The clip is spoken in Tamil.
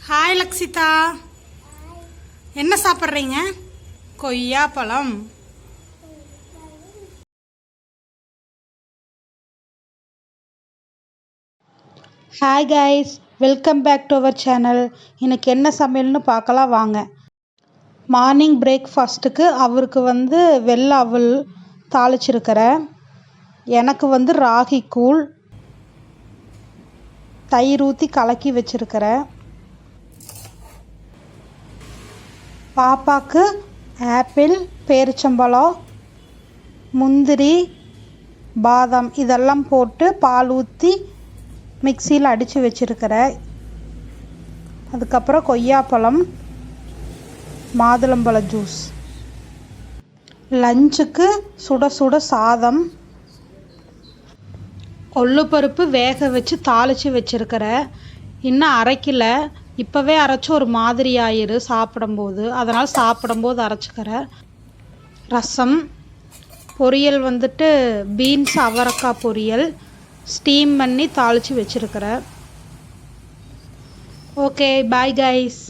ஹாய் லக்ஷிதா, என்ன சாப்பிட்றீங்க? கொய்யா பழம். Hi guys, welcome back to our channel. இன்னைக்கு என்ன சமையல்னு பார்க்கலாம் வாங்க. மார்னிங் பிரேக்ஃபாஸ்ட்டுக்கு அவருக்கு வெள்ளை அவல் தாளிச்சிருக்கிறேன். எனக்கு ராகி கூழ் தயிர் ஊற்றி கலக்கி வச்சிருக்கிறேன். பாப்பாக்கு ஆப்பிள், பேரிச்சம்பழம், முந்திரி, பாதாம் இதெல்லாம் போட்டு பால் ஊற்றி மிக்சியில் அடித்து வச்சுருக்கிறேன். அதுக்கப்புறம் கொய்யாப்பழம், மாதுளம்பழ ஜூஸ். லஞ்சுக்கு சுட சுட சாதம், கொள்ளுப்பருப்பு வேக வச்சு தாளித்து வச்சுருக்கிறேன். இன்னும் அரைக்கல, இப்போவே அரைச்சி ஒரு மாதிரி ஆயிரு சாப்பிடும்போது, அதனால் சாப்பிடும்போது அரைச்சிக்கிறேன். ரசம், பொரியல் பீன்ஸ் அவரைக்காய் பொரியல் ஸ்டீம் பண்ணி தாளித்து வச்சுருக்கிறேன். Okay, bye guys.